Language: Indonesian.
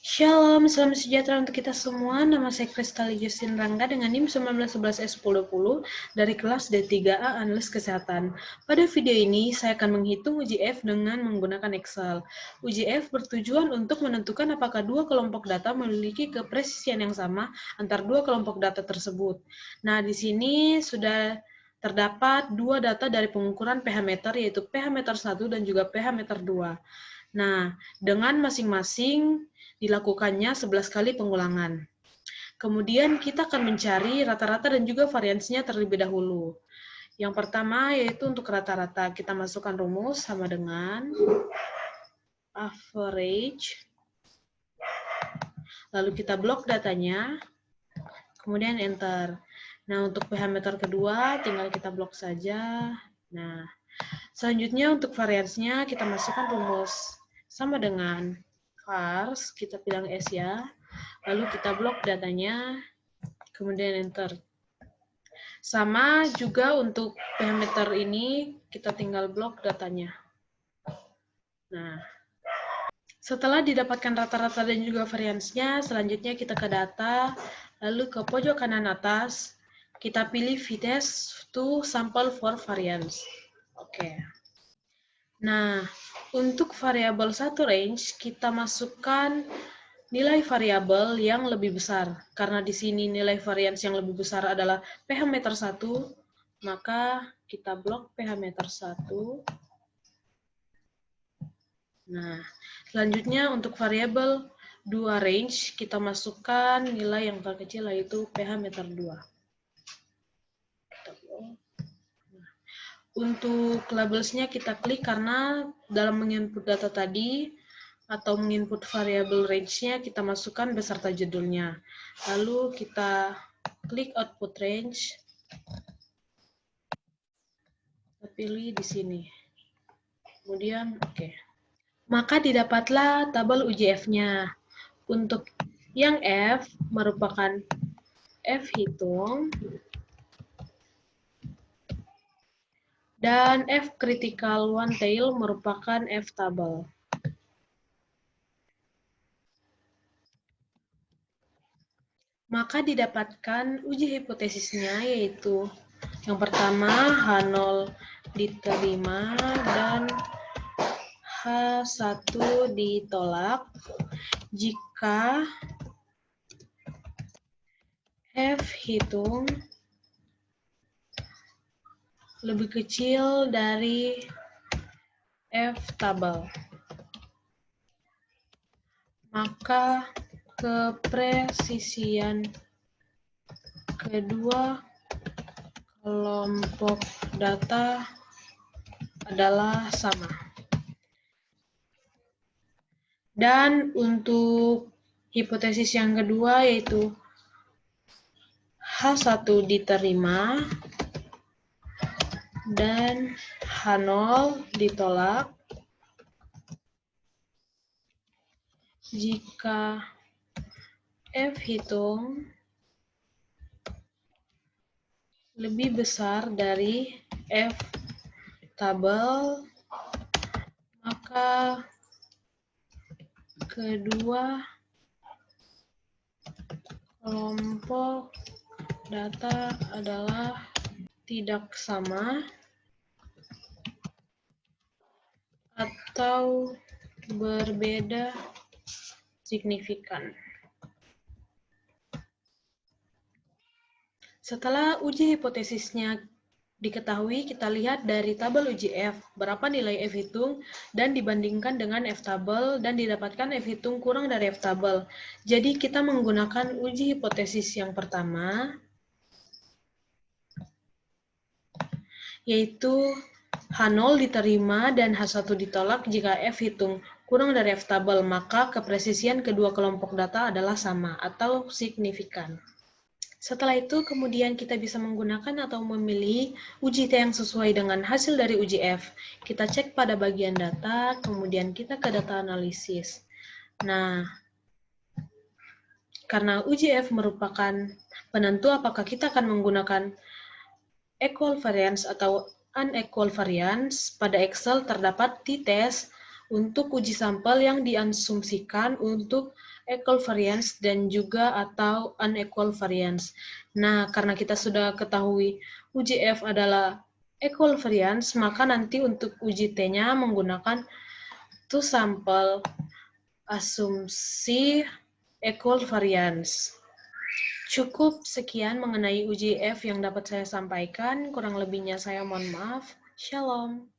Shalom, salam sejahtera untuk kita semua. Nama saya Kristali Justin Rangga dengan NIM 1911S10 dari kelas D3A Analis Kesehatan. Pada video ini, saya akan menghitung uji F dengan menggunakan Excel. Uji F bertujuan untuk menentukan apakah dua kelompok data memiliki kepresisian yang sama antar dua kelompok data tersebut. Nah, di sini sudah terdapat dua data dari pengukuran pH meter, yaitu pH meter 1 dan juga pH meter 2. Nah, dengan masing-masing dilakukannya 11 kali pengulangan. Kemudian kita akan mencari rata-rata dan juga variansinya terlebih dahulu. Yang pertama yaitu untuk rata-rata. Kita masukkan rumus sama dengan average. Lalu kita blok datanya. Kemudian enter. Nah, untuk pH meter kedua tinggal kita blok saja. Nah, selanjutnya untuk variansinya kita masukkan rumus sama dengan vars, kita bilang S ya, lalu kita blok datanya, kemudian enter. Sama juga untuk pH meter ini, kita tinggal blok datanya. Nah, setelah didapatkan rata-rata dan juga variansinya, selanjutnya kita ke data, lalu ke pojok kanan atas, kita pilih v-test to sample for variance. Oke. Nah, untuk variabel satu range, kita masukkan nilai variabel yang lebih besar. Karena di sini nilai varians yang lebih besar adalah pH meter 1, maka kita blok pH meter 1. Nah, selanjutnya untuk variabel 2 range, kita masukkan nilai yang terkecil yaitu pH meter 2. Untuk labelsnya kita klik karena dalam menginput data tadi atau menginput variabel range-nya kita masukkan beserta judulnya. Lalu kita klik output range. Kita pilih di sini. Kemudian oke. Maka didapatlah tabel uji F-nya. Untuk yang F merupakan F hitung dan F critical one tail merupakan F tabel. Maka didapatkan uji hipotesisnya yaitu yang pertama H0 diterima dan H1 ditolak jika F hitung lebih kecil dari F tabel. Maka kepresisian kedua kelompok data adalah sama. Dan untuk hipotesis yang kedua yaitu H1 diterima dan H0 ditolak jika F hitung lebih besar dari F tabel, maka kedua kelompok data adalah tidak sama atau berbeda signifikan. Setelah uji hipotesisnya diketahui, kita lihat dari tabel uji F, berapa nilai F hitung, dan dibandingkan dengan F tabel, dan didapatkan F hitung kurang dari F tabel. Jadi kita menggunakan uji hipotesis yang pertama, yaitu H0 diterima dan H1 ditolak jika F hitung kurang dari F tabel, maka kepresisian kedua kelompok data adalah sama atau signifikan. Setelah itu, kemudian kita bisa menggunakan atau memilih uji T yang sesuai dengan hasil dari uji F. Kita cek pada bagian data, kemudian kita ke data analisis. Nah, karena uji F merupakan penentu apakah kita akan menggunakan equal variance atau unequal variance, pada Excel terdapat t-test untuk uji sampel yang diasumsikan untuk equal variance dan juga atau unequal variance. Nah, karena kita sudah ketahui uji F adalah equal variance, maka nanti untuk uji T-nya menggunakan two sampel asumsi equal variance. Cukup sekian mengenai uji F yang dapat saya sampaikan. Kurang lebihnya saya mohon maaf. Shalom.